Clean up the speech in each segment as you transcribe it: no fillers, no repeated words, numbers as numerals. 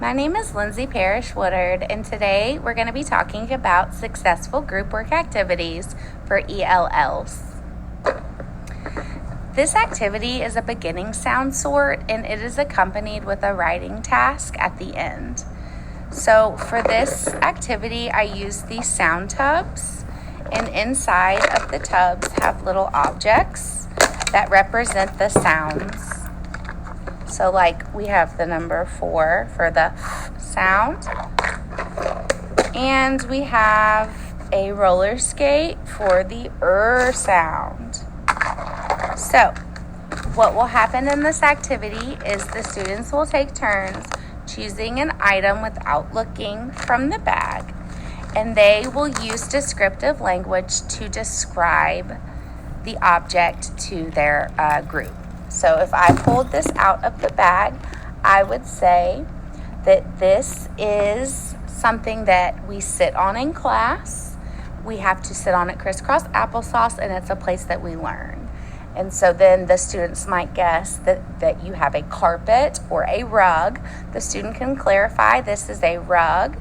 My name is Lindsay Parrish Woodard, and today we're going to be talking about successful group work activities for ELLs. This activity is a beginning sound sort, and it is accompanied with a writing task at the end. So for this activity, I use these sound tubs, and inside of the tubs have little objects that represent the sounds. So like we have the number 4 for the sound, and we have a roller skate for the sound. So what will happen in this activity is the students will take turns choosing an item without looking from the bag, and they will use descriptive language to describe the object to their group. So if I pulled this out of the bag, I would say that this is something that we sit on in class. We have to sit on it crisscross applesauce, and it's a place that we learn. And so then the students might guess that you have a carpet or a rug. The student can clarify this is a rug,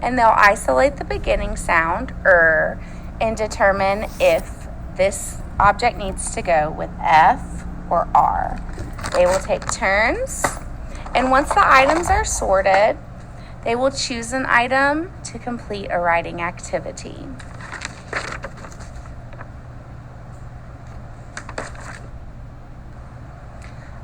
and they'll isolate the beginning sound, and determine if this object needs to go with F or R. They will take turns, and once the items are sorted, they will choose an item to complete a writing activity.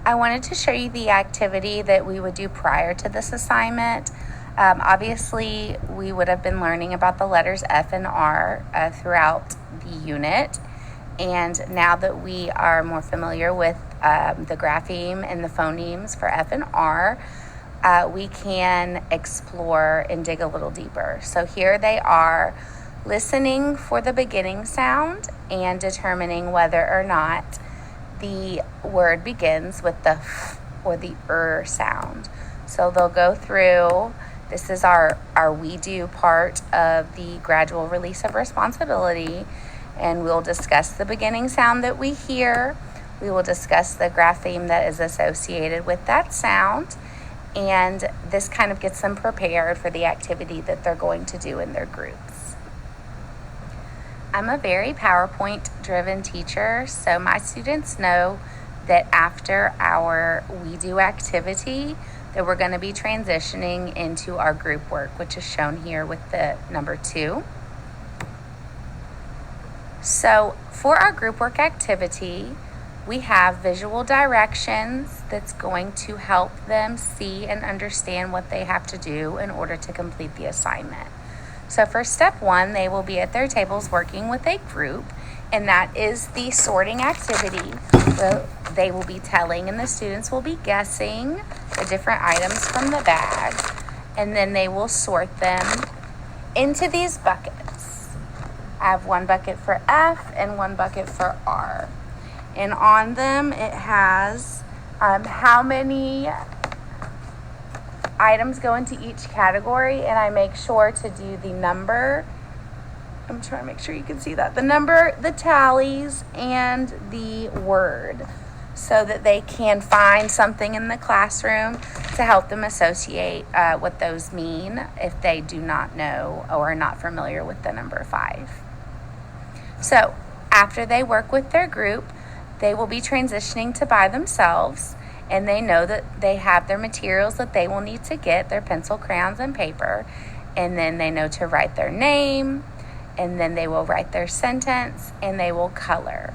I wanted to show you the activity that we would do prior to this assignment. Obviously, we would have been learning about the letters F and R throughout the unit. And now that we are more familiar with the grapheme and the phonemes for F and R, we can explore and dig a little deeper. So here they are listening for the beginning sound and determining whether or not the word begins with the F or the sound. So they'll go through. This is our we do part of the gradual release of responsibility. And we'll discuss the beginning sound that we hear. We will discuss the grapheme that is associated with that sound. And this kind of gets them prepared for the activity that they're going to do in their groups. I'm a very PowerPoint-driven teacher, so my students know that after our We Do activity, that we're going to be transitioning into our group work, which is shown here with the number 2. So for our group work activity, we have visual directions that's going to help them see and understand what they have to do in order to complete the assignment. So for step 1, they will be at their tables working with a group, and that is the sorting activity. They will be telling, and the students will be guessing the different items from the bag, and then they will sort them into these buckets. I have one bucket for F and one bucket for R. And on them it has how many items go into each category, and I make sure to do the number. I'm trying to make sure you can see that. The number, the tallies, and the word, so that they can find something in the classroom to help them associate what those mean if they do not know or are not familiar with the number 5. So after they work with their group, they will be transitioning to by themselves, and they know that they have their materials that they will need to get, their pencil, crayons, and paper, and then they know to write their name, and then they will write their sentence, and they will color.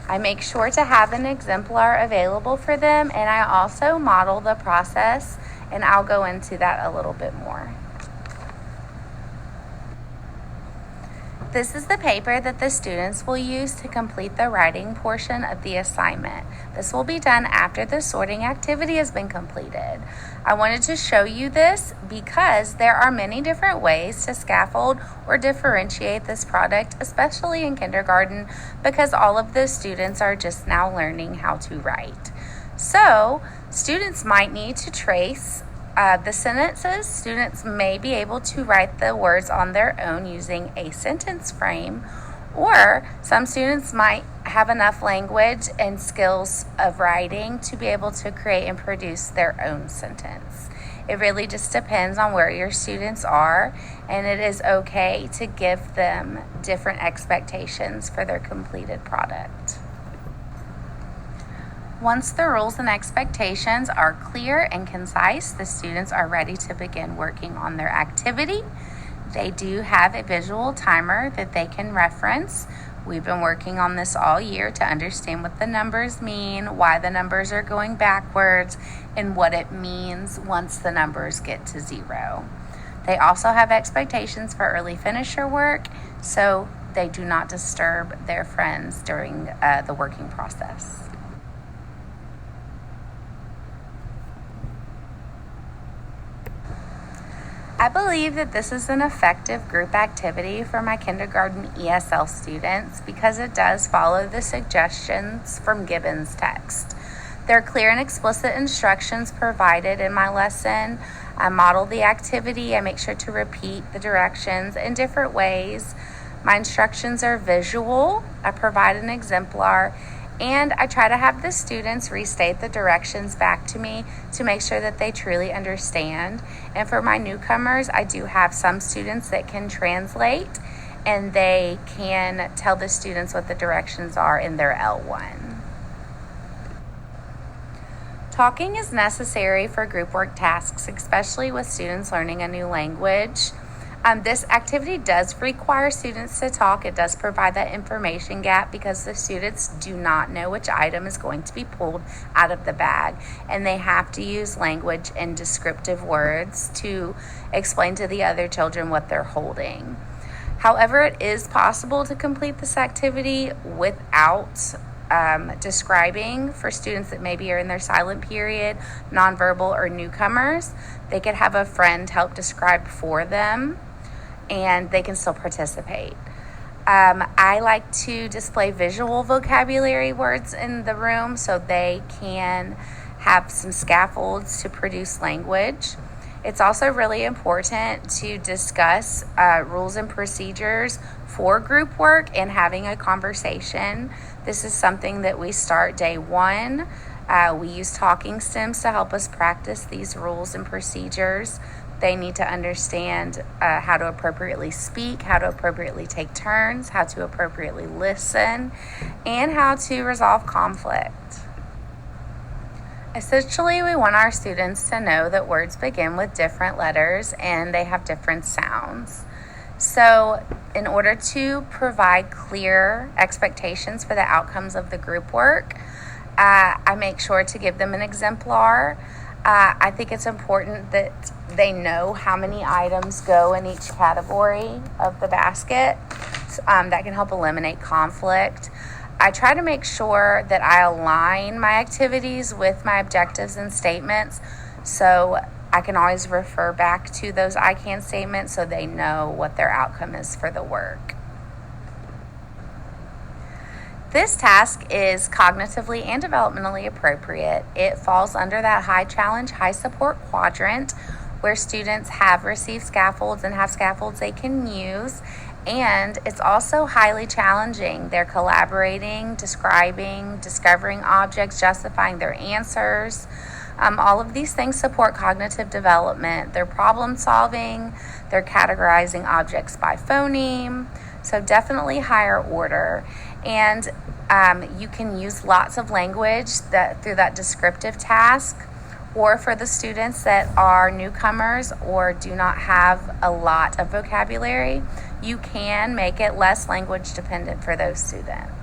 I make sure to have an exemplar available for them, and I also model the process, and I'll go into that a little bit more. This is the paper that the students will use to complete the writing portion of the assignment. This will be done after the sorting activity has been completed. I wanted to show you this because there are many different ways to scaffold or differentiate this product, especially in kindergarten, because all of the students are just now learning how to write. So students might need to trace the sentences. Students may be able to write the words on their own using a sentence frame, or some students might have enough language and skills of writing to be able to create and produce their own sentence. It really just depends on where your students are, and it is okay to give them different expectations for their completed product. Once the rules and expectations are clear and concise, the students are ready to begin working on their activity. They do have a visual timer that they can reference. We've been working on this all year to understand what the numbers mean, why the numbers are going backwards, and what it means once the numbers get to 0. They also have expectations for early finisher work, so they do not disturb their friends during the working process. I believe that this is an effective group activity for my kindergarten ESL students because it does follow the suggestions from Gibbon's text. There are clear and explicit instructions provided in my lesson. I model the activity. I make sure to repeat the directions in different ways. My instructions are visual. I provide an exemplar, and I try to have the students restate the directions back to me to make sure that they truly understand. And for my newcomers, I do have some students that can translate, and they can tell the students what the directions are in their L1. Talking is necessary for group work tasks, especially with students learning a new language. This activity does require students to talk. It does provide that information gap because the students do not know which item is going to be pulled out of the bag, and they have to use language and descriptive words to explain to the other children what they're holding. However, it is possible to complete this activity without describing for students that maybe are in their silent period, nonverbal, or newcomers. They could have a friend help describe for them, and they can still participate. I like to display visual vocabulary words in the room so they can have some scaffolds to produce language. It's also really important to discuss rules and procedures for group work and having a conversation. This is something that we start day one. We use talking stems to help us practice these rules and procedures. They need to understand how to appropriately speak, how to appropriately take turns, how to appropriately listen, and how to resolve conflict. Essentially, we want our students to know that words begin with different letters and they have different sounds. So, in order to provide clear expectations for the outcomes of the group work, I make sure to give them an exemplar. I think it's important that they know how many items go in each category of the basket. That can help eliminate conflict. I try to make sure that I align my activities with my objectives and statements, so I can always refer back to those I can statements so they know what their outcome is for the work. This task is cognitively and developmentally appropriate. It falls under that high challenge, high support quadrant where students have received scaffolds and have scaffolds they can use. And it's also highly challenging. They're collaborating, describing, discovering objects, justifying their answers. All of these things support cognitive development. They're problem solving. They're categorizing objects by phoneme. So definitely higher order. And you can use lots of language through that descriptive task. Or for the students that are newcomers or do not have a lot of vocabulary, you can make it less language dependent for those students.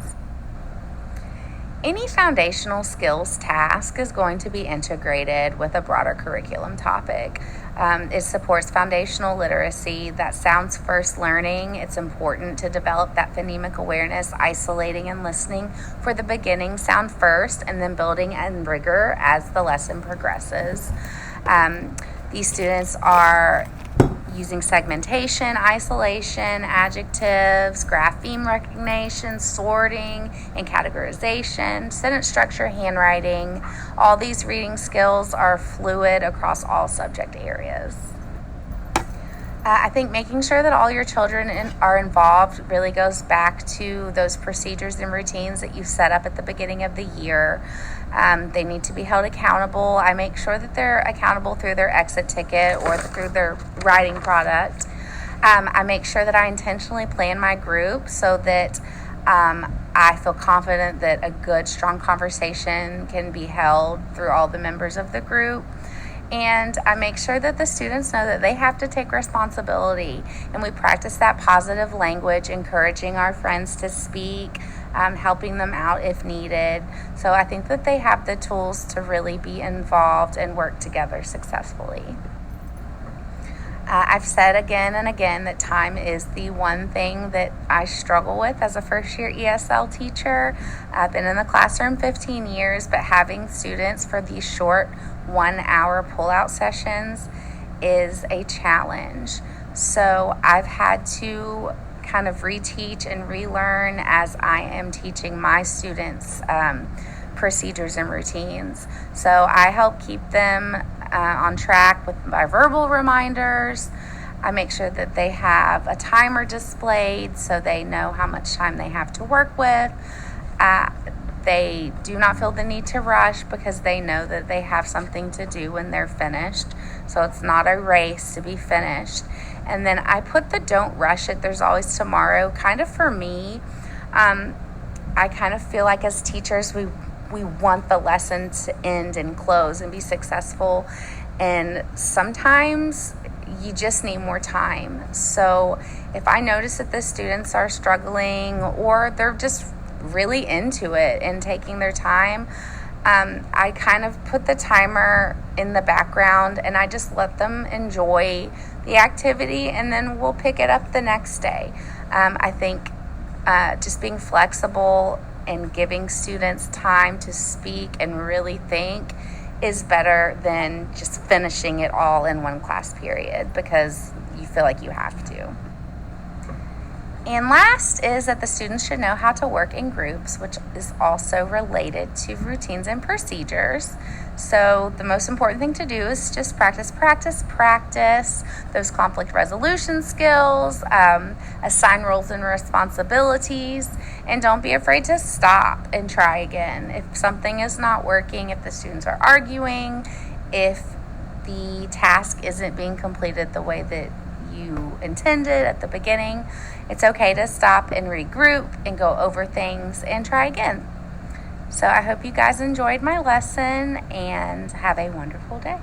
Any foundational skills task is going to be integrated with a broader curriculum topic. It supports foundational literacy. That sounds first learning. It's important to develop that phonemic awareness, isolating and listening for the beginning sound first, and then building in rigor as the lesson progresses. These students are using segmentation, isolation, adjectives, grapheme recognition, sorting, and categorization, sentence structure, handwriting. All these reading skills are fluid across all subject areas. I think making sure that all your children are involved really goes back to those procedures and routines that you set up at the beginning of the year. They need to be held accountable. I make sure that they're accountable through their exit ticket or through their writing product. I make sure that I intentionally plan my group so that I feel confident that a good, strong conversation can be held through all the members of the group. And I make sure that the students know that they have to take responsibility. And we practice that positive language, encouraging our friends to speak, helping them out if needed. So I think that they have the tools to really be involved and work together successfully. I've said again and again that time is the one thing that I struggle with as a first year ESL teacher. I've been in the classroom 15 years, but having students for these short 1 hour pull-out sessions is a challenge. So I've had to kind of reteach and relearn as I am teaching my students procedures and routines. So I help keep them on track with my verbal reminders. I make sure that they have a timer displayed so they know how much time they have to work with. They do not feel the need to rush because they know that they have something to do when they're finished. So it's not a race to be finished. And then I put the don't rush it, there's always tomorrow, kind of for me. I kind of feel like as teachers, we want the lesson to end and close and be successful. And sometimes you just need more time. So if I notice that the students are struggling or they're just really into it and taking their time, I kind of put the timer in the background and I just let them enjoy the activity, and then we'll pick it up the next day. I think just being flexible and giving students time to speak and really think is better than just finishing it all in one class period because you feel like you have to. And last is that the students should know how to work in groups, which is also related to routines and procedures. So the most important thing to do is just practice those conflict resolution skills, assign roles and responsibilities, and don't be afraid to stop and try again. If something is not working, if the students are arguing, if the task isn't being completed the way that you intended at the beginning, it's okay to stop and regroup and go over things and try again. So I hope you guys enjoyed my lesson and have a wonderful day.